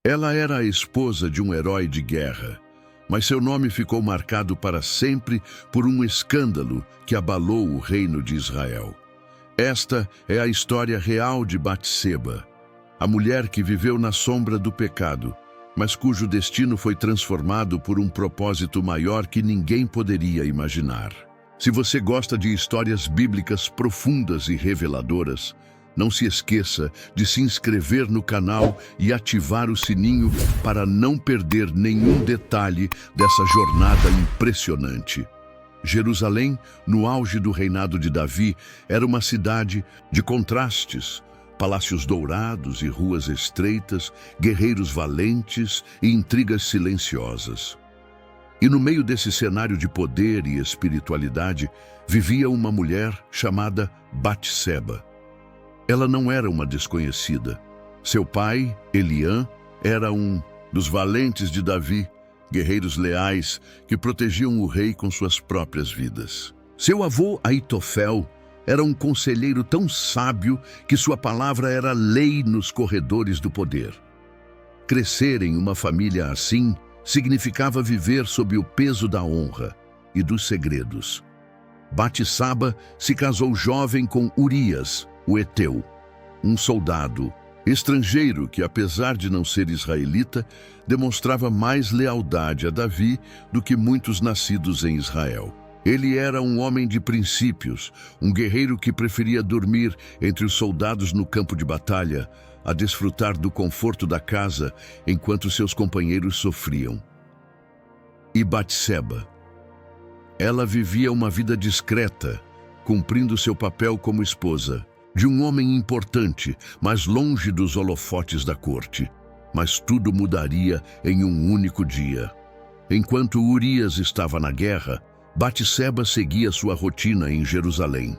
Ela era a esposa de um herói de guerra, mas seu nome ficou marcado para sempre por um escândalo que abalou o reino de Israel. Esta é a história real de Batseba, a mulher que viveu na sombra do pecado, mas cujo destino foi transformado por um propósito maior que ninguém poderia imaginar. Se você gosta de histórias bíblicas profundas e reveladoras, não se esqueça de se inscrever no canal e ativar o sininho para não perder nenhum detalhe dessa jornada impressionante. Jerusalém, no auge do reinado de Davi, era uma cidade de contrastes, palácios dourados e ruas estreitas, guerreiros valentes e intrigas silenciosas. E no meio desse cenário de poder e espiritualidade, vivia uma mulher chamada Batseba. Ela não era uma desconhecida. Seu pai, Eliã, era um dos valentes de Davi, guerreiros leais que protegiam o rei com suas próprias vidas. Seu avô, Aitofel, era um conselheiro tão sábio que sua palavra era lei nos corredores do poder. Crescer em uma família assim significava viver sob o peso da honra e dos segredos. Batseba se casou jovem com Urias, o Heteu, um soldado estrangeiro que, apesar de não ser israelita, demonstrava mais lealdade a Davi do que muitos nascidos em Israel. Ele era um homem de princípios, um guerreiro que preferia dormir entre os soldados no campo de batalha, a desfrutar do conforto da casa enquanto seus companheiros sofriam. E Batseba? Ela vivia uma vida discreta, cumprindo seu papel como esposa de um homem importante, mas longe dos holofotes da corte. Mas tudo mudaria em um único dia. Enquanto Urias estava na guerra, Batseba seguia sua rotina em Jerusalém.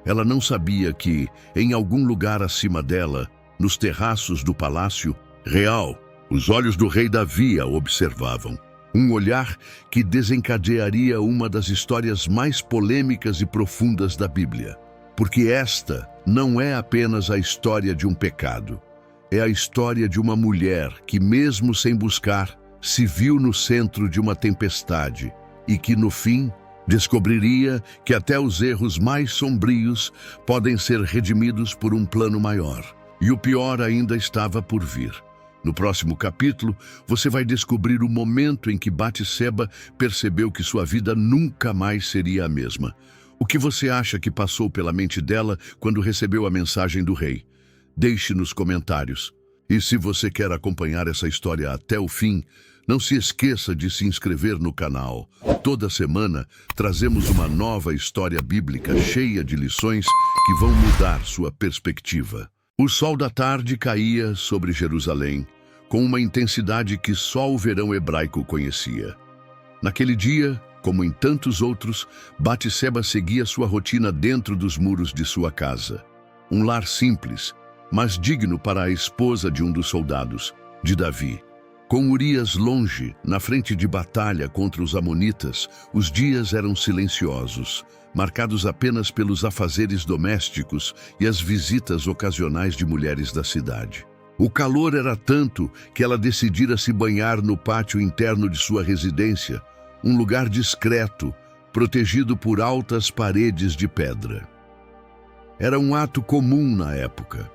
Ela não sabia que, em algum lugar acima dela, nos terraços do palácio real, os olhos do rei Davi a observavam. Um olhar que desencadearia uma das histórias mais polêmicas e profundas da Bíblia. Porque esta não é apenas a história de um pecado. É a história de uma mulher que, mesmo sem buscar, se viu no centro de uma tempestade e que, no fim, descobriria que até os erros mais sombrios podem ser redimidos por um plano maior. E o pior ainda estava por vir. No próximo capítulo, você vai descobrir o momento em que Batseba percebeu que sua vida nunca mais seria a mesma. O que você acha que passou pela mente dela quando recebeu a mensagem do rei? Deixe nos comentários. E se você quer acompanhar essa história até o fim, não se esqueça de se inscrever no canal. Toda semana trazemos uma nova história bíblica cheia de lições que vão mudar sua perspectiva. O sol da tarde caía sobre Jerusalém, com uma intensidade que só o verão hebraico conhecia. Naquele dia, como em tantos outros, Batseba seguia sua rotina dentro dos muros de sua casa. Um lar simples, mas digno para a esposa de um dos soldados, de Davi. Com Urias longe, na frente de batalha contra os amonitas, os dias eram silenciosos, marcados apenas pelos afazeres domésticos e as visitas ocasionais de mulheres da cidade. O calor era tanto que ela decidira se banhar no pátio interno de sua residência, um lugar discreto, protegido por altas paredes de pedra. Era um ato comum na época.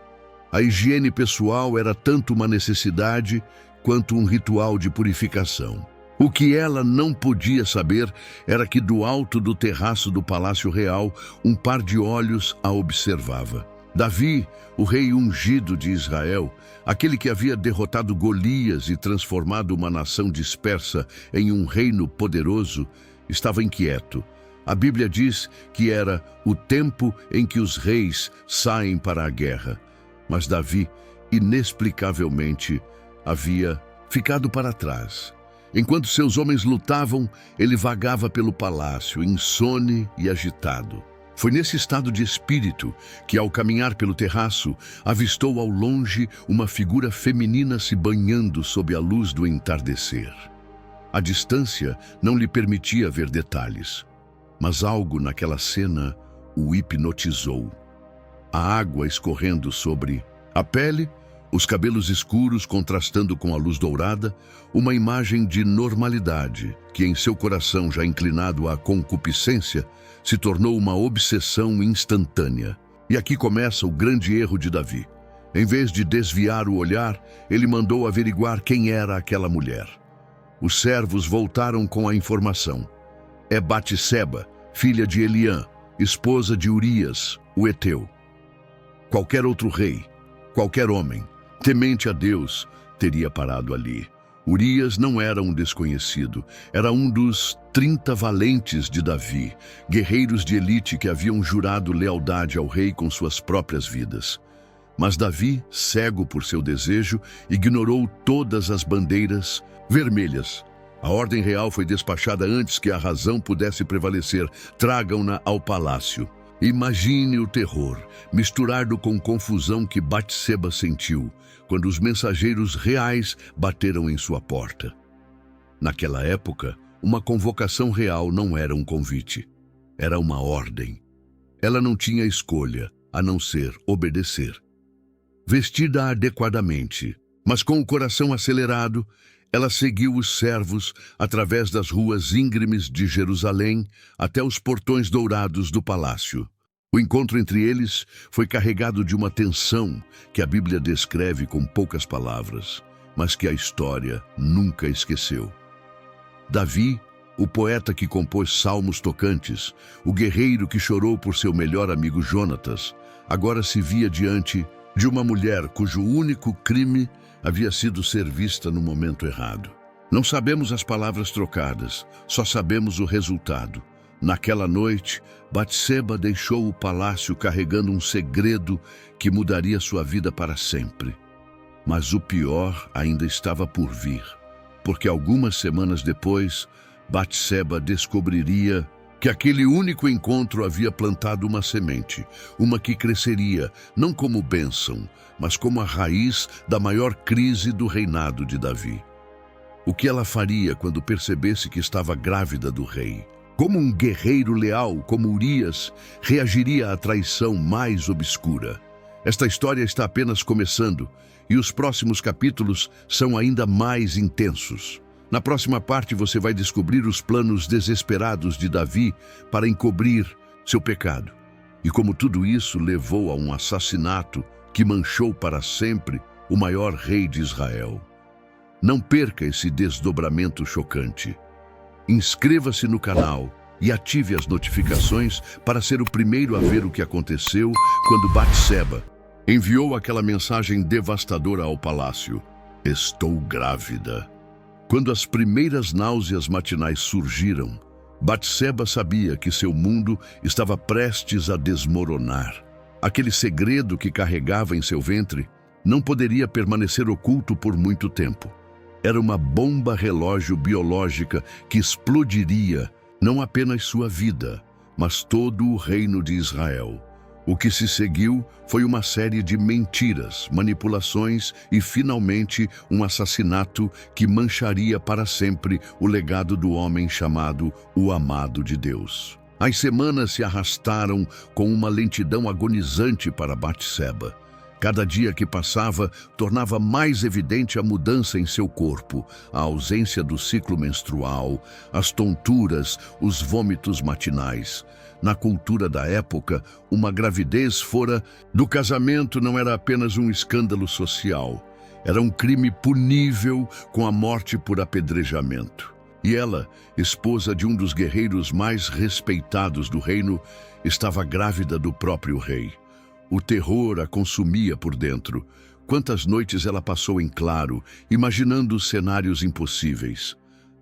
A higiene pessoal era tanto uma necessidade quanto um ritual de purificação. O que ela não podia saber era que do alto do terraço do Palácio Real, um par de olhos a observava. Davi, o rei ungido de Israel, aquele que havia derrotado Golias e transformado uma nação dispersa em um reino poderoso, estava inquieto. A Bíblia diz que era o tempo em que os reis saem para a guerra. Mas Davi, inexplicavelmente, havia ficado para trás. Enquanto seus homens lutavam, ele vagava pelo palácio, insone e agitado. Foi nesse estado de espírito que, ao caminhar pelo terraço, avistou ao longe uma figura feminina se banhando sob a luz do entardecer. A distância não lhe permitia ver detalhes, mas algo naquela cena o hipnotizou. A água escorrendo sobre a pele, Os cabelos escuros contrastando com a luz dourada, uma imagem de normalidade que em seu coração já inclinado à concupiscência, se tornou uma obsessão instantânea. E aqui começa o grande erro de Davi. Em vez de desviar o olhar, ele mandou averiguar quem era aquela mulher. Os servos voltaram com a informação. É Batseba, filha de Eliã, esposa de Urias, o heteu. Qualquer outro rei, qualquer homem, temente a Deus, teria parado ali. Urias não era um desconhecido, era um dos 30 valentes de Davi, guerreiros de elite que haviam jurado lealdade ao rei com suas próprias vidas. Mas Davi, cego por seu desejo, ignorou todas as bandeiras vermelhas. A ordem real foi despachada antes que a razão pudesse prevalecer. Tragam-na ao palácio. Imagine o terror, misturado com confusão que Batseba sentiu quando os mensageiros reais bateram em sua porta. Naquela época, uma convocação real não era um convite, era uma ordem. Ela não tinha escolha, a não ser obedecer. Vestida adequadamente, mas com o coração acelerado, ela seguiu os servos através das ruas íngremes de Jerusalém até os portões dourados do palácio. O encontro entre eles foi carregado de uma tensão que a Bíblia descreve com poucas palavras, mas que a história nunca esqueceu. Davi, o poeta que compôs salmos tocantes, o guerreiro que chorou por seu melhor amigo Jonatas, agora se via diante de uma mulher cujo único crime havia sido ser vista no momento errado. Não sabemos as palavras trocadas, só sabemos o resultado. Naquela noite, Batseba deixou o palácio carregando um segredo que mudaria sua vida para sempre. Mas o pior ainda estava por vir, porque algumas semanas depois, Batseba descobriria que aquele único encontro havia plantado uma semente, uma que cresceria não como bênção, mas como a raiz da maior crise do reinado de Davi. O que ela faria quando percebesse que estava grávida do rei? Como um guerreiro leal como Urias reagiria à traição mais obscura? Esta história está apenas começando e os próximos capítulos são ainda mais intensos. Na próxima parte você vai descobrir os planos desesperados de Davi para encobrir seu pecado. E como tudo isso levou a um assassinato que manchou para sempre o maior rei de Israel. Não perca esse desdobramento chocante. Inscreva-se no canal e ative as notificações para ser o primeiro a ver o que aconteceu quando Batseba enviou aquela mensagem devastadora ao palácio. Estou grávida. Quando as primeiras náuseas matinais surgiram, Batseba sabia que seu mundo estava prestes a desmoronar. Aquele segredo que carregava em seu ventre não poderia permanecer oculto por muito tempo. Era uma bomba relógio biológica que explodiria não apenas sua vida, mas todo o reino de Israel. O que se seguiu foi uma série de mentiras, manipulações e, finalmente, um assassinato que mancharia para sempre o legado do homem chamado o Amado de Deus. As semanas se arrastaram com uma lentidão agonizante para Batseba. Cada dia que passava tornava mais evidente a mudança em seu corpo, a ausência do ciclo menstrual, as tonturas, os vômitos matinais. Na cultura da época, uma gravidez fora do casamento não era apenas um escândalo social. Era um crime punível com a morte por apedrejamento. E ela, esposa de um dos guerreiros mais respeitados do reino, estava grávida do próprio rei. O terror a consumia por dentro. Quantas noites ela passou em claro, imaginando cenários impossíveis.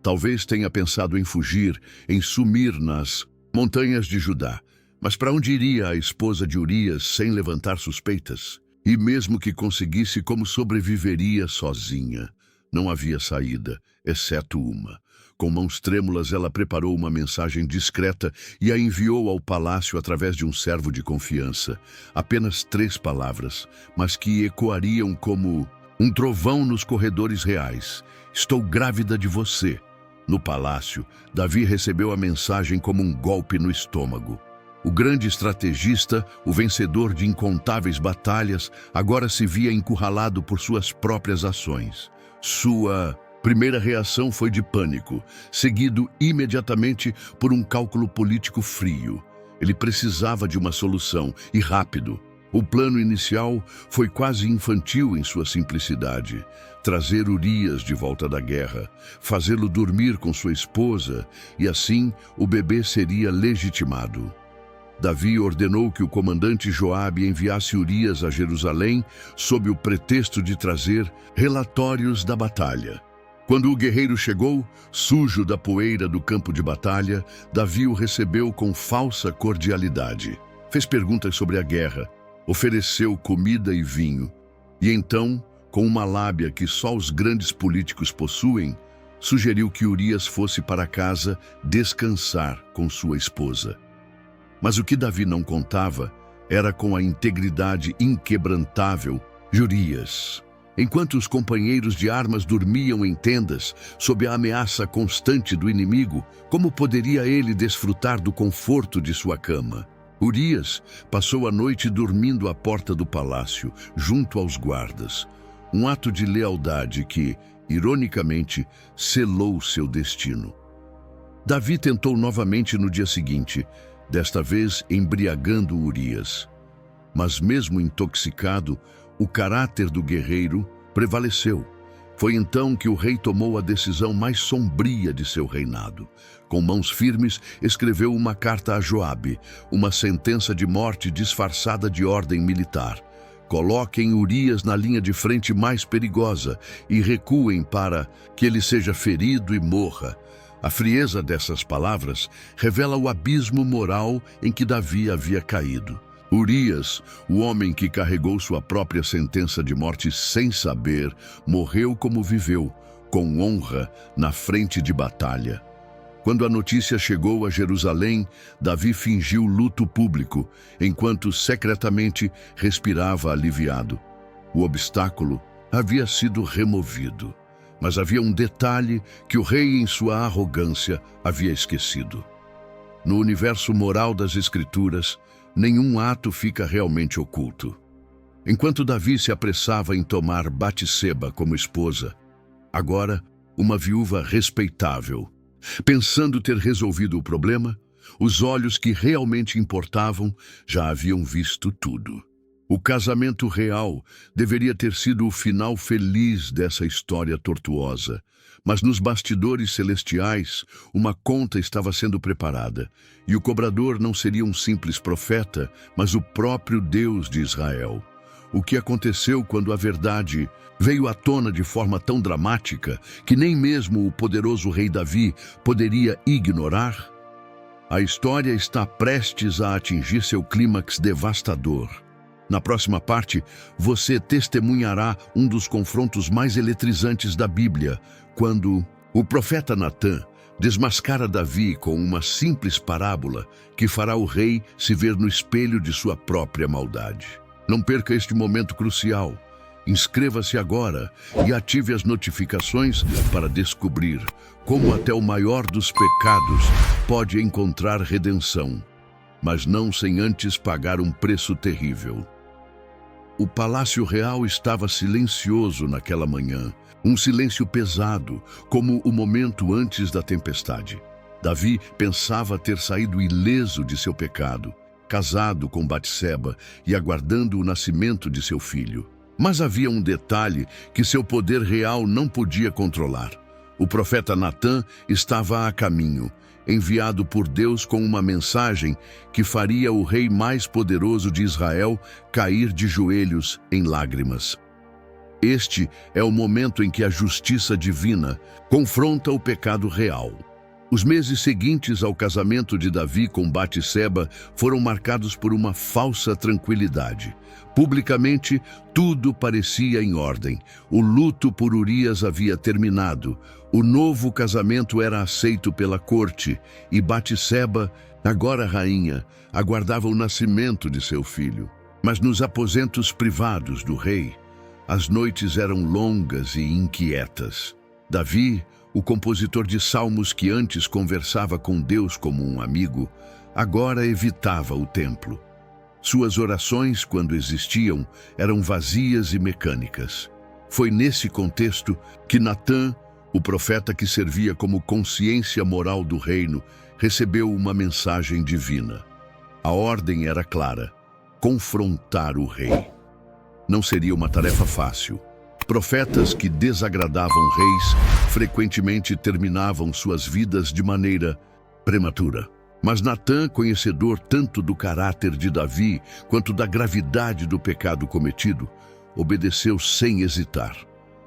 Talvez tenha pensado em fugir, em sumir nas montanhas de Judá. Mas para onde iria a esposa de Urias sem levantar suspeitas? E mesmo que conseguisse, como sobreviveria sozinha? Não havia saída, exceto uma. Com mãos trêmulas, ela preparou uma mensagem discreta e a enviou ao palácio através de um servo de confiança. Apenas 3 palavras, mas que ecoariam como um trovão nos corredores reais. Estou grávida de você. No palácio, Davi recebeu a mensagem como um golpe no estômago. O grande estrategista, o vencedor de incontáveis batalhas, agora se via encurralado por suas próprias ações. Sua primeira reação foi de pânico, seguido imediatamente por um cálculo político frio. Ele precisava de uma solução, e rápido. O plano inicial foi quase infantil em sua simplicidade. Trazer Urias de volta da guerra, fazê-lo dormir com sua esposa, e assim o bebê seria legitimado. Davi ordenou que o comandante Joabe enviasse Urias a Jerusalém sob o pretexto de trazer relatórios da batalha. Quando o guerreiro chegou, sujo da poeira do campo de batalha, Davi o recebeu com falsa cordialidade. Fez perguntas sobre a guerra, ofereceu comida e vinho, e então, com uma lábia que só os grandes políticos possuem, sugeriu que Urias fosse para casa descansar com sua esposa. Mas o que Davi não contava era com a integridade inquebrantável de Urias. Enquanto os companheiros de armas dormiam em tendas, sob a ameaça constante do inimigo, como poderia ele desfrutar do conforto de sua cama? Urias passou a noite dormindo à porta do palácio, junto aos guardas. Um ato de lealdade que, ironicamente, selou seu destino. Davi tentou novamente no dia seguinte, desta vez embriagando Urias. Mas mesmo intoxicado, o caráter do guerreiro prevaleceu. Foi então que o rei tomou a decisão mais sombria de seu reinado. Com mãos firmes, escreveu uma carta a Joabe, uma sentença de morte disfarçada de ordem militar. Coloquem Urias na linha de frente mais perigosa e recuem para que ele seja ferido e morra. A frieza dessas palavras revela o abismo moral em que Davi havia caído. Urias, o homem que carregou sua própria sentença de morte sem saber, morreu como viveu, com honra, na frente de batalha. Quando a notícia chegou a Jerusalém, Davi fingiu luto público, enquanto secretamente respirava aliviado. O obstáculo havia sido removido, mas havia um detalhe que o rei, em sua arrogância, havia esquecido. No universo moral das Escrituras, nenhum ato fica realmente oculto. Enquanto Davi se apressava em tomar Batseba como esposa, agora uma viúva respeitável, pensando ter resolvido o problema, os olhos que realmente importavam já haviam visto tudo. O casamento real deveria ter sido o final feliz dessa história tortuosa, mas nos bastidores celestiais, uma conta estava sendo preparada, e o cobrador não seria um simples profeta, mas o próprio Deus de Israel. O que aconteceu quando a verdade veio à tona de forma tão dramática que nem mesmo o poderoso rei Davi poderia ignorar? A história está prestes a atingir seu clímax devastador. Na próxima parte, você testemunhará um dos confrontos mais eletrizantes da Bíblia, quando o profeta Natã desmascara Davi com uma simples parábola que fará o rei se ver no espelho de sua própria maldade. Não perca este momento crucial. Inscreva-se agora e ative as notificações para descobrir como até o maior dos pecados pode encontrar redenção, mas não sem antes pagar um preço terrível. O palácio real estava silencioso naquela manhã, um silêncio pesado, como o momento antes da tempestade. Davi pensava ter saído ileso de seu pecado, casado com Batseba e aguardando o nascimento de seu filho. Mas havia um detalhe que seu poder real não podia controlar. O profeta Natã estava a caminho, enviado por Deus com uma mensagem que faria o rei mais poderoso de Israel cair de joelhos em lágrimas. Este é o momento em que a justiça divina confronta o pecado real. Os meses seguintes ao casamento de Davi com Batseba foram marcados por uma falsa tranquilidade. Publicamente, tudo parecia em ordem. O luto por Urias havia terminado. O novo casamento era aceito pela corte e Batseba, agora rainha, aguardava o nascimento de seu filho. Mas nos aposentos privados do rei, as noites eram longas e inquietas. Davi, o compositor de salmos que antes conversava com Deus como um amigo, agora evitava o templo. Suas orações, quando existiam, eram vazias e mecânicas. Foi nesse contexto que Natã, o profeta que servia como consciência moral do reino, recebeu uma mensagem divina. A ordem era clara: confrontar o rei. Não seria uma tarefa fácil. Profetas que desagradavam reis frequentemente terminavam suas vidas de maneira prematura. Mas Natã, conhecedor tanto do caráter de Davi quanto da gravidade do pecado cometido, obedeceu sem hesitar.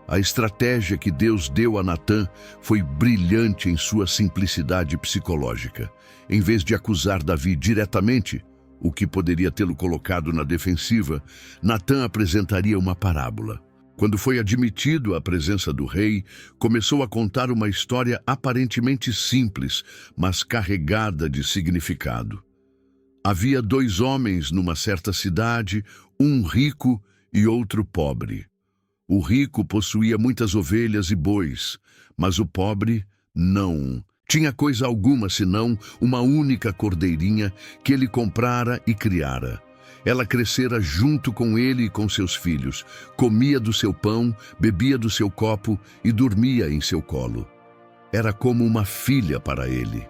A estratégia que Deus deu a Natã foi brilhante em sua simplicidade psicológica. Em vez de acusar Davi diretamente, o que poderia tê-lo colocado na defensiva, Natã apresentaria uma parábola. Quando foi admitido à presença do rei, começou a contar uma história aparentemente simples, mas carregada de significado. Havia 2 homens numa certa cidade, um rico e outro pobre. O rico possuía muitas ovelhas e bois, mas o pobre não tinha coisa alguma senão uma única cordeirinha que ele comprara e criara. Ela crescera junto com ele e com seus filhos, comia do seu pão, bebia do seu copo e dormia em seu colo. Era como uma filha para ele.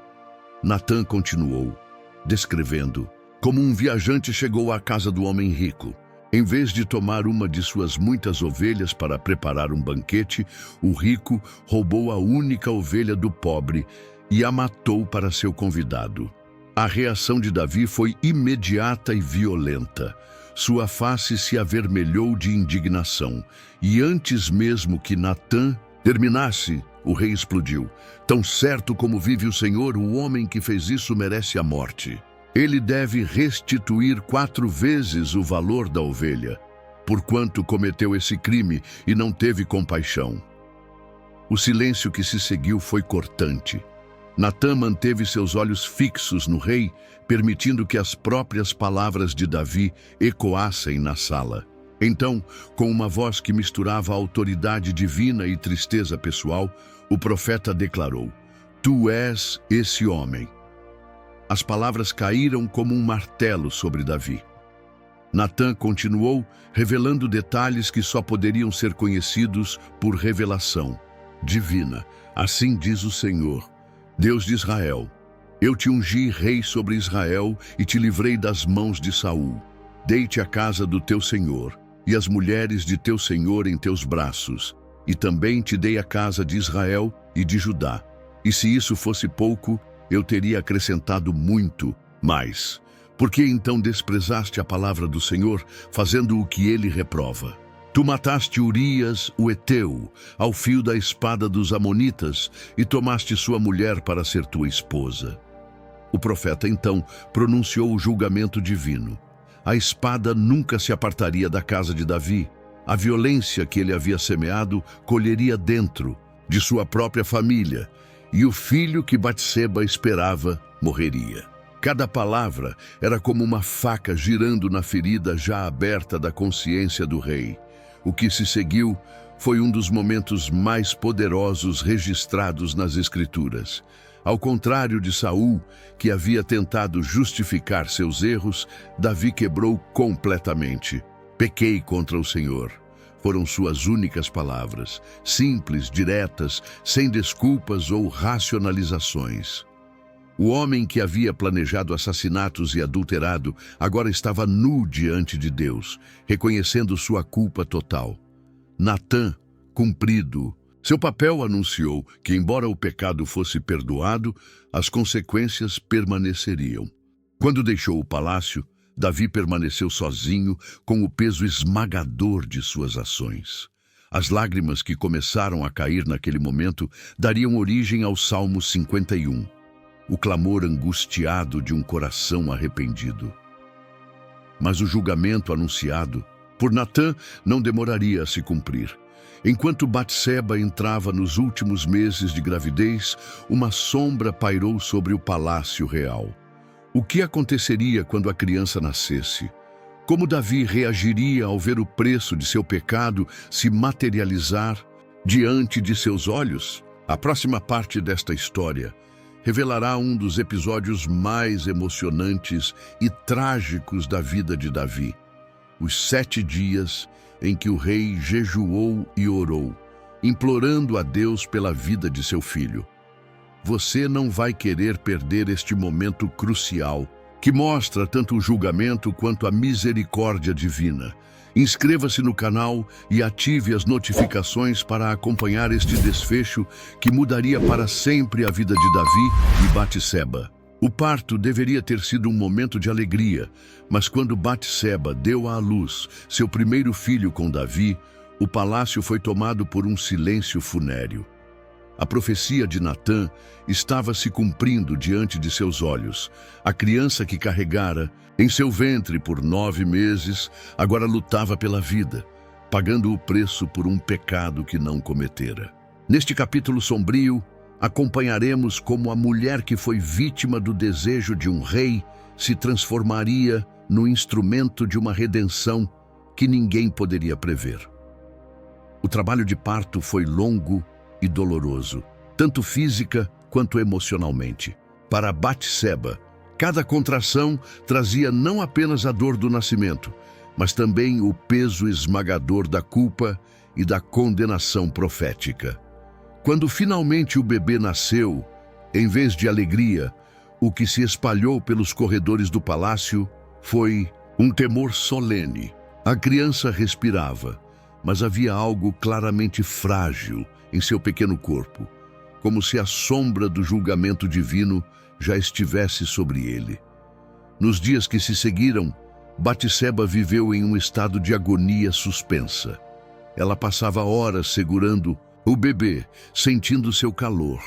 Natã continuou, descrevendo como um viajante chegou à casa do homem rico. Em vez de tomar uma de suas muitas ovelhas para preparar um banquete, o rico roubou a única ovelha do pobre e a matou para seu convidado. A reação de Davi foi imediata e violenta. Sua face se avermelhou de indignação, e antes mesmo que Natã terminasse, o rei explodiu. Tão certo como vive o Senhor, o homem que fez isso merece a morte. Ele deve restituir 4 vezes o valor da ovelha, porquanto cometeu esse crime e não teve compaixão. O silêncio que se seguiu foi cortante. Natã manteve seus olhos fixos no rei, permitindo que as próprias palavras de Davi ecoassem na sala. Então, com uma voz que misturava autoridade divina e tristeza pessoal, o profeta declarou: "Tu és esse homem." As palavras caíram como um martelo sobre Davi. Natã continuou, revelando detalhes que só poderiam ser conhecidos por revelação divina. "Assim diz o Senhor, Deus de Israel: eu te ungi rei sobre Israel e te livrei das mãos de Saul. Dei-te a casa do teu senhor e as mulheres de teu senhor em teus braços, e também te dei a casa de Israel e de Judá. E se isso fosse pouco, eu teria acrescentado muito mais. Por que então desprezaste a palavra do Senhor, fazendo o que ele reprova? Tu mataste Urias, o Eteu, ao fio da espada dos amonitas, e tomaste sua mulher para ser tua esposa." O profeta então pronunciou o julgamento divino. A espada nunca se apartaria da casa de Davi. A violência que ele havia semeado colheria dentro de sua própria família, e o filho que Batseba esperava morreria. Cada palavra era como uma faca girando na ferida já aberta da consciência do rei. O que se seguiu foi um dos momentos mais poderosos registrados nas Escrituras. Ao contrário de Saul, que havia tentado justificar seus erros, Davi quebrou completamente. "Pequei contra o Senhor." Foram suas únicas palavras, simples, diretas, sem desculpas ou racionalizações. O homem que havia planejado assassinatos e adulterado agora estava nu diante de Deus, reconhecendo sua culpa total. Natã, cumprido. Seu papel anunciou que, embora o pecado fosse perdoado, as consequências permaneceriam. Quando deixou o palácio, Davi permaneceu sozinho com o peso esmagador de suas ações. As lágrimas que começaram a cair naquele momento dariam origem ao Salmo 51. O clamor angustiado de um coração arrependido. Mas o julgamento anunciado por Natã não demoraria a se cumprir. Enquanto Batseba entrava nos últimos meses de gravidez, uma sombra pairou sobre o palácio real. O que aconteceria quando a criança nascesse? Como Davi reagiria ao ver o preço de seu pecado se materializar diante de seus olhos? A próxima parte desta história revelará um dos episódios mais emocionantes e trágicos da vida de Davi: os 7 dias em que o rei jejuou e orou, implorando a Deus pela vida de seu filho. Você não vai querer perder este momento crucial, que mostra tanto o julgamento quanto a misericórdia divina. Inscreva-se no canal e ative as notificações para acompanhar este desfecho que mudaria para sempre a vida de Davi e Batseba. O parto deveria ter sido um momento de alegria, mas quando Batseba deu à luz seu primeiro filho com Davi, o palácio foi tomado por um silêncio funéreo. A profecia de Natã estava se cumprindo diante de seus olhos. A criança que carregara em seu ventre por 9 meses agora lutava pela vida, pagando o preço por um pecado que não cometera. Neste capítulo sombrio, acompanharemos como a mulher que foi vítima do desejo de um rei se transformaria no instrumento de uma redenção que ninguém poderia prever. O trabalho de parto foi longo e doloroso, tanto física quanto emocionalmente. Para Batseba, cada contração trazia não apenas a dor do nascimento, mas também o peso esmagador da culpa e da condenação profética. Quando finalmente o bebê nasceu, em vez de alegria, o que se espalhou pelos corredores do palácio foi um temor solene. A criança respirava, mas havia algo claramente frágil em seu pequeno corpo, como se a sombra do julgamento divino já estivesse sobre ele. Nos dias que se seguiram, Batseba viveu em um estado de agonia suspensa. Ela passava horas segurando o bebê, sentindo seu calor,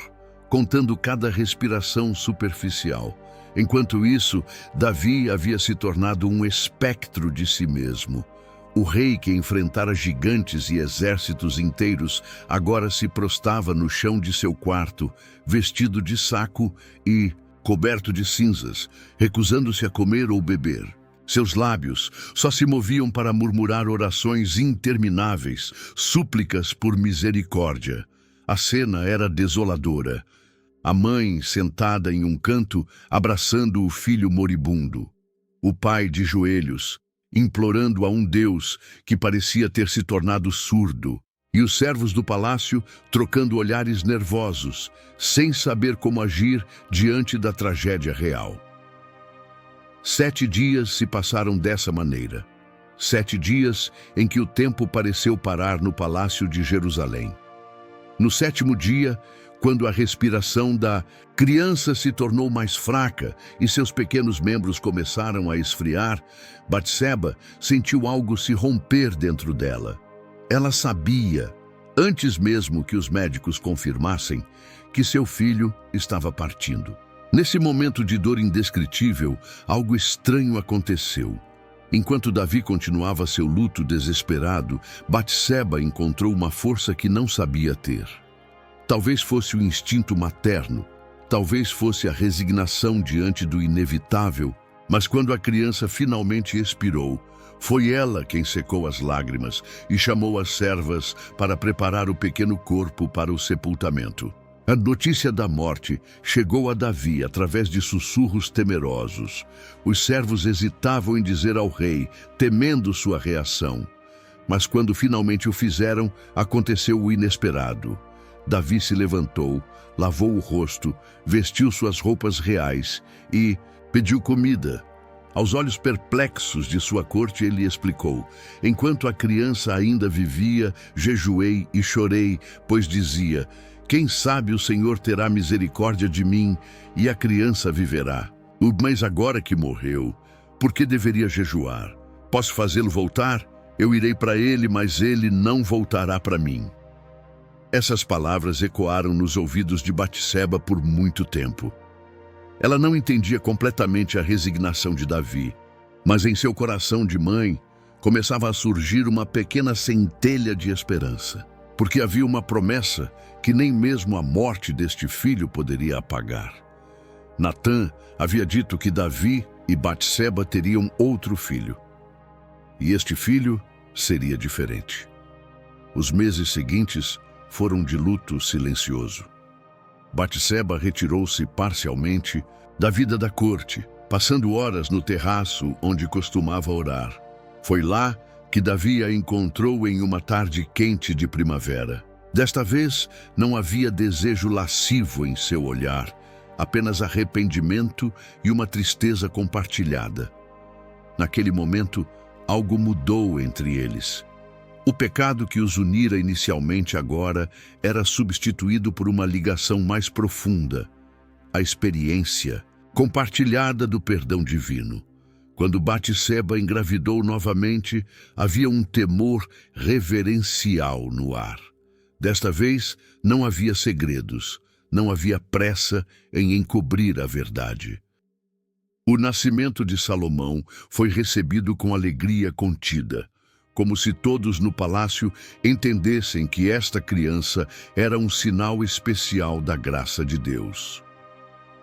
contando cada respiração superficial. Enquanto isso, Davi havia se tornado um espectro de si mesmo. O rei que enfrentara gigantes e exércitos inteiros agora se prostava no chão de seu quarto, vestido de saco e coberto de cinzas, recusando-se a comer ou beber. Seus lábios só se moviam para murmurar orações intermináveis, súplicas por misericórdia. A cena era desoladora. A mãe sentada em um canto, abraçando o filho moribundo. O pai de joelhos, implorando a um Deus que parecia ter se tornado surdo, e os servos do palácio trocando olhares nervosos, sem saber como agir diante da tragédia real. 7 dias se passaram dessa maneira. 7 dias em que o tempo pareceu parar no palácio de Jerusalém. No 7º dia, quando a respiração da criança se tornou mais fraca e seus pequenos membros começaram a esfriar, Batseba sentiu algo se romper dentro dela. Ela sabia, antes mesmo que os médicos confirmassem, que seu filho estava partindo. Nesse momento de dor indescritível, algo estranho aconteceu. Enquanto Davi continuava seu luto desesperado, Batseba encontrou uma força que não sabia ter. Talvez fosse o instinto materno, talvez fosse a resignação diante do inevitável, mas quando a criança finalmente expirou, foi ela quem secou as lágrimas e chamou as servas para preparar o pequeno corpo para o sepultamento. A notícia da morte chegou a Davi através de sussurros temerosos. Os servos hesitavam em dizer ao rei, temendo sua reação. Mas quando finalmente o fizeram, aconteceu o inesperado. Davi se levantou, lavou o rosto, vestiu suas roupas reais e pediu comida. Aos olhos perplexos de sua corte, ele explicou: enquanto a criança ainda vivia, jejuei e chorei, pois dizia: quem sabe o Senhor terá misericórdia de mim e a criança viverá. Mas agora que morreu, por que deveria jejuar? Posso fazê-lo voltar? Eu irei para ele, mas ele não voltará para mim. Essas palavras ecoaram nos ouvidos de Batseba por muito tempo. Ela não entendia completamente a resignação de Davi, mas em seu coração de mãe começava a surgir uma pequena centelha de esperança, porque havia uma promessa que nem mesmo a morte deste filho poderia apagar. Natã havia dito que Davi e Batseba teriam outro filho, e este filho seria diferente. Os meses seguintes foram de luto silencioso. Batseba retirou-se parcialmente da vida da corte, passando horas no terraço onde costumava orar. Foi lá que Davi a encontrou em uma tarde quente de primavera. Desta vez, não havia desejo lascivo em seu olhar, apenas arrependimento e uma tristeza compartilhada. Naquele momento, algo mudou entre eles. O pecado que os unira inicialmente agora era substituído por uma ligação mais profunda, a experiência compartilhada do perdão divino. Quando Batseba engravidou novamente, havia um temor reverencial no ar. Desta vez, não havia segredos, não havia pressa em encobrir a verdade. O nascimento de Salomão foi recebido com alegria contida, como se todos no palácio entendessem que esta criança era um sinal especial da graça de Deus.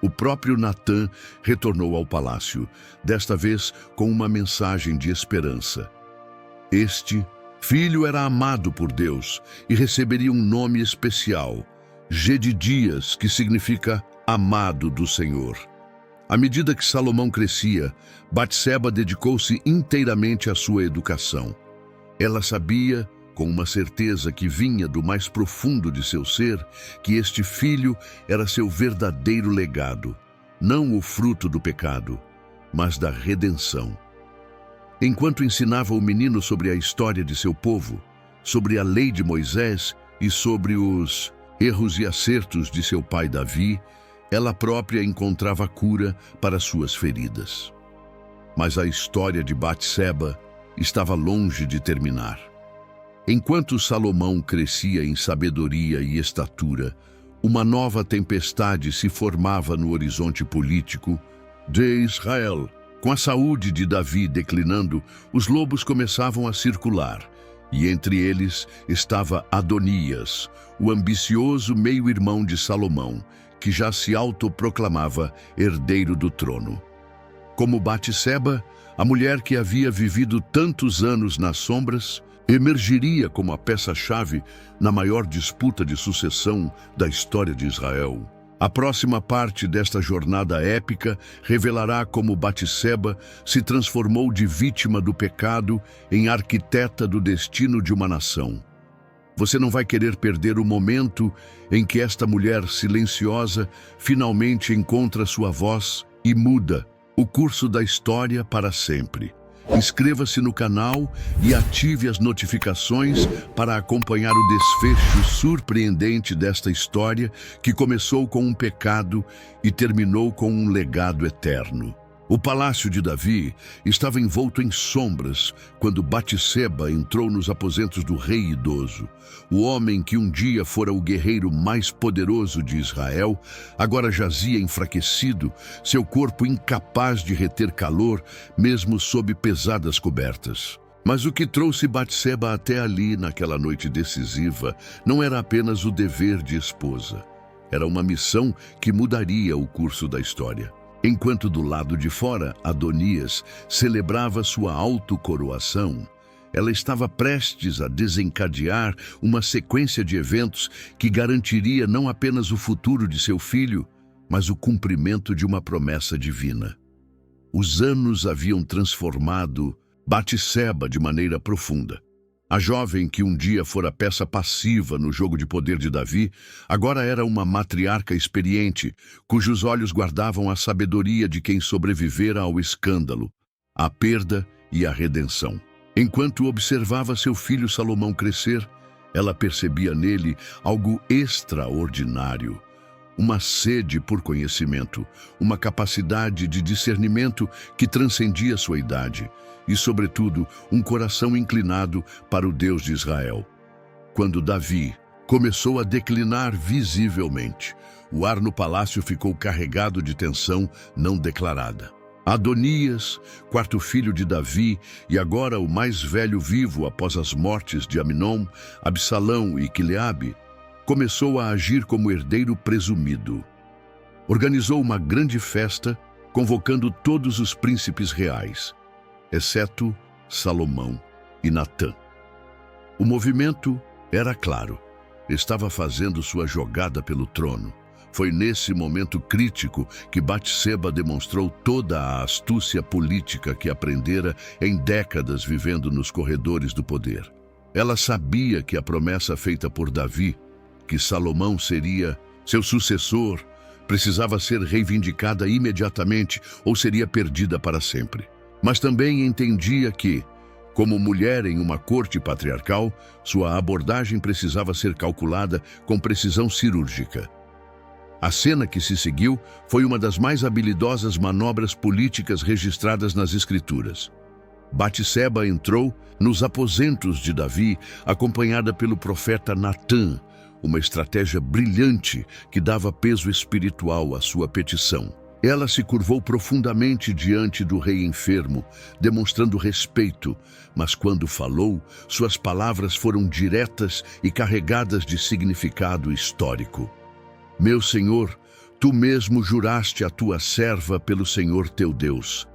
O próprio Natã retornou ao palácio, desta vez com uma mensagem de esperança. Este filho era amado por Deus e receberia um nome especial, Gedidias, que significa amado do Senhor. À medida que Salomão crescia, Batseba dedicou-se inteiramente à sua educação. Ela sabia, com uma certeza que vinha do mais profundo de seu ser, que este filho era seu verdadeiro legado, não o fruto do pecado, mas da redenção. Enquanto ensinava o menino sobre a história de seu povo, sobre a lei de Moisés e sobre os erros e acertos de seu pai Davi, ela própria encontrava cura para suas feridas. Mas a história de Batseba estava longe de terminar. Enquanto Salomão crescia em sabedoria e estatura, uma nova tempestade se formava no horizonte político de Israel. Com a saúde de Davi declinando, os lobos começavam a circular, e entre eles estava Adonias, o ambicioso meio-irmão de Salomão, que já se autoproclamava herdeiro do trono. Como Batseba, a mulher que havia vivido tantos anos nas sombras, emergiria como a peça-chave na maior disputa de sucessão da história de Israel. A próxima parte desta jornada épica revelará como Batseba se transformou de vítima do pecado em arquiteta do destino de uma nação. Você não vai querer perder o momento em que esta mulher silenciosa finalmente encontra sua voz e muda o curso da história para sempre. Inscreva-se no canal e ative as notificações para acompanhar o desfecho surpreendente desta história que começou com um pecado e terminou com um legado eterno. O palácio de Davi estava envolto em sombras quando Batseba entrou nos aposentos do rei idoso. O homem que um dia fora o guerreiro mais poderoso de Israel, agora jazia enfraquecido, seu corpo incapaz de reter calor, mesmo sob pesadas cobertas. Mas o que trouxe Batseba até ali naquela noite decisiva não era apenas o dever de esposa. Era uma missão que mudaria o curso da história. Enquanto do lado de fora, Adonias celebrava sua autocoroação, ela estava prestes a desencadear uma sequência de eventos que garantiria não apenas o futuro de seu filho, mas o cumprimento de uma promessa divina. Os anos haviam transformado Batseba de maneira profunda. A jovem que um dia fora peça passiva no jogo de poder de Davi, agora era uma matriarca experiente, cujos olhos guardavam a sabedoria de quem sobrevivera ao escândalo, à perda e à redenção. Enquanto observava seu filho Salomão crescer, ela percebia nele algo extraordinário. Uma sede por conhecimento, uma capacidade de discernimento que transcendia sua idade e, sobretudo, um coração inclinado para o Deus de Israel. Quando Davi começou a declinar visivelmente, o ar no palácio ficou carregado de tensão não declarada. Adonias, quarto filho de Davi e agora o mais velho vivo após as mortes de Aminom, Absalão e Quileabe, começou a agir como herdeiro presumido. Organizou uma grande festa, convocando todos os príncipes reais, exceto Salomão e Natã. O movimento era claro. Estava fazendo sua jogada pelo trono. Foi nesse momento crítico que Batseba demonstrou toda a astúcia política que aprendera em décadas vivendo nos corredores do poder. Ela sabia que a promessa feita por Davi, que Salomão seria seu sucessor, precisava ser reivindicada imediatamente ou seria perdida para sempre. Mas também entendia que, como mulher em uma corte patriarcal, sua abordagem precisava ser calculada com precisão cirúrgica. A cena que se seguiu foi uma das mais habilidosas manobras políticas registradas nas Escrituras. Batseba entrou nos aposentos de Davi, acompanhada pelo profeta Natã, uma estratégia brilhante que dava peso espiritual à sua petição. Ela se curvou profundamente diante do rei enfermo, demonstrando respeito, mas quando falou, suas palavras foram diretas e carregadas de significado histórico. Meu Senhor, tu mesmo juraste a tua serva pelo Senhor teu Deus.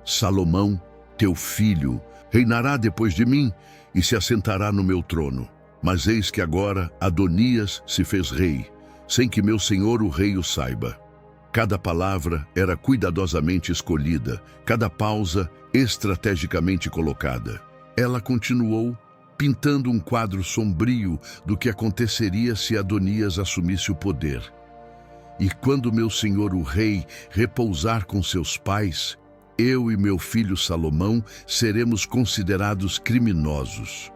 Salomão, teu filho, reinará depois de mim e se assentará no meu trono. Mas eis que agora Adonias se fez rei, sem que meu senhor o rei o saiba. Cada palavra era cuidadosamente escolhida, cada pausa estrategicamente colocada. Ela continuou, pintando um quadro sombrio do que aconteceria se Adonias assumisse o poder. E quando meu senhor o rei repousar com seus pais, eu e meu filho Salomão seremos considerados criminosos.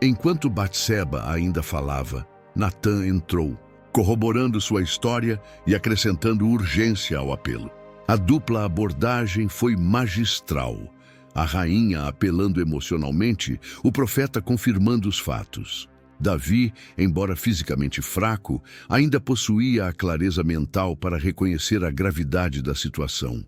Enquanto Batseba ainda falava, Natã entrou, corroborando sua história e acrescentando urgência ao apelo. A dupla abordagem foi magistral. A rainha apelando emocionalmente, o profeta confirmando os fatos. Davi, embora fisicamente fraco, ainda possuía a clareza mental para reconhecer a gravidade da situação.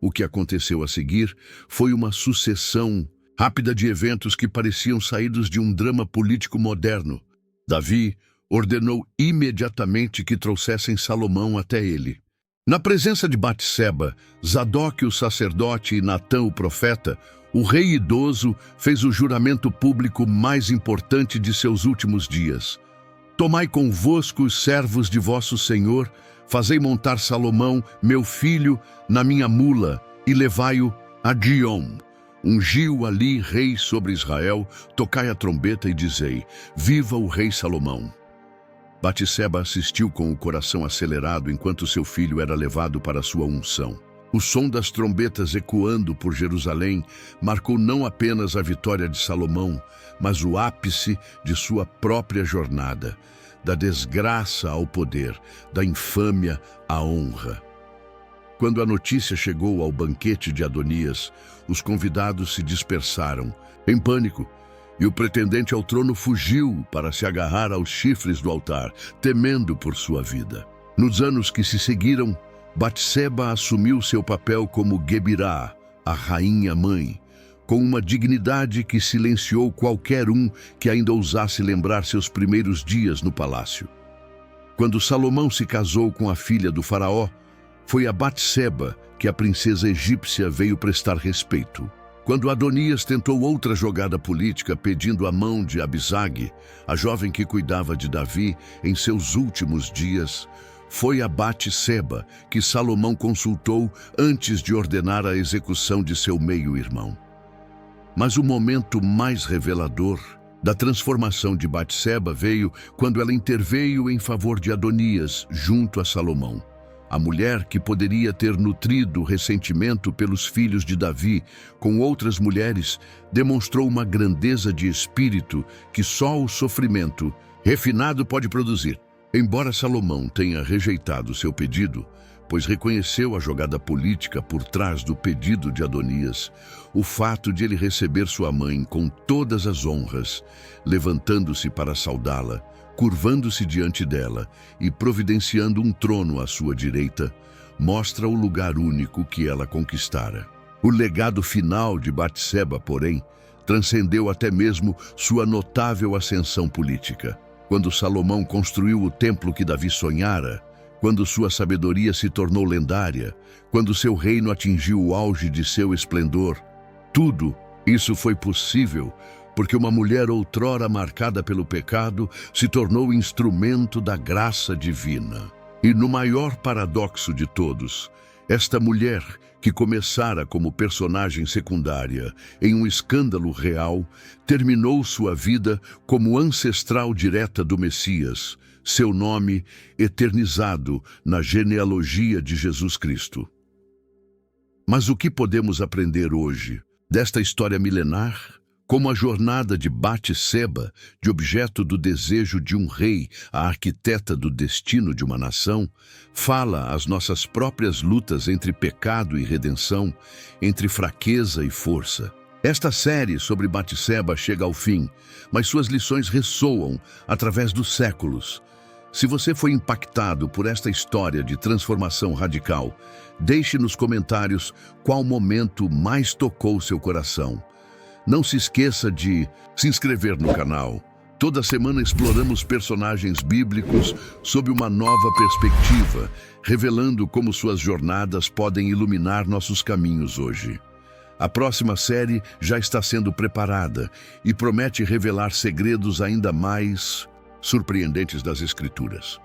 O que aconteceu a seguir foi uma sucessão rápida de eventos que pareciam saídos de um drama político moderno. Davi ordenou imediatamente que trouxessem Salomão até ele. Na presença de Batseba, Zadok o sacerdote e Natã o profeta, o rei idoso fez o juramento público mais importante de seus últimos dias. Tomai convosco os servos de vosso senhor, fazei montar Salomão, meu filho, na minha mula, e levai-o a Giom. Ungiu ali rei sobre Israel, tocai a trombeta e dizei, viva o rei Salomão. Batseba assistiu com o coração acelerado enquanto seu filho era levado para sua unção. O som das trombetas ecoando por Jerusalém marcou não apenas a vitória de Salomão, mas o ápice de sua própria jornada, da desgraça ao poder, da infâmia à honra. Quando a notícia chegou ao banquete de Adonias, os convidados se dispersaram, em pânico, e o pretendente ao trono fugiu para se agarrar aos chifres do altar, temendo por sua vida. Nos anos que se seguiram, Batseba assumiu seu papel como Gebirá, a rainha-mãe, com uma dignidade que silenciou qualquer um que ainda ousasse lembrar seus primeiros dias no palácio. Quando Salomão se casou com a filha do faraó, foi a Batseba que a princesa egípcia veio prestar respeito. Quando Adonias tentou outra jogada política pedindo a mão de Abisag, a jovem que cuidava de Davi em seus últimos dias, foi a Batseba que Salomão consultou antes de ordenar a execução de seu meio-irmão. Mas o momento mais revelador da transformação de Batseba veio quando ela interveio em favor de Adonias junto a Salomão. A mulher que poderia ter nutrido ressentimento pelos filhos de Davi com outras mulheres demonstrou uma grandeza de espírito que só o sofrimento refinado pode produzir. Embora Salomão tenha rejeitado seu pedido, pois reconheceu a jogada política por trás do pedido de Adonias, o fato de ele receber sua mãe com todas as honras, levantando-se para saudá-la, curvando-se diante dela e providenciando um trono à sua direita, mostra o lugar único que ela conquistara. O legado final de Batseba, porém, transcendeu até mesmo sua notável ascensão política. Quando Salomão construiu o templo que Davi sonhara, quando sua sabedoria se tornou lendária, quando seu reino atingiu o auge de seu esplendor, tudo isso foi possível porque uma mulher outrora marcada pelo pecado se tornou instrumento da graça divina. E no maior paradoxo de todos, esta mulher, que começara como personagem secundária em um escândalo real, terminou sua vida como ancestral direta do Messias, seu nome eternizado na genealogia de Jesus Cristo. Mas o que podemos aprender hoje desta história milenar? Como a jornada de Batseba, de objeto do desejo de um rei, a arquiteta do destino de uma nação, fala as nossas próprias lutas entre pecado e redenção, entre fraqueza e força. Esta série sobre Batseba chega ao fim, mas suas lições ressoam através dos séculos. Se você foi impactado por esta história de transformação radical, deixe nos comentários qual momento mais tocou seu coração. Não se esqueça de se inscrever no canal. Toda semana exploramos personagens bíblicos sob uma nova perspectiva, revelando como suas jornadas podem iluminar nossos caminhos hoje. A próxima série já está sendo preparada e promete revelar segredos ainda mais surpreendentes das Escrituras.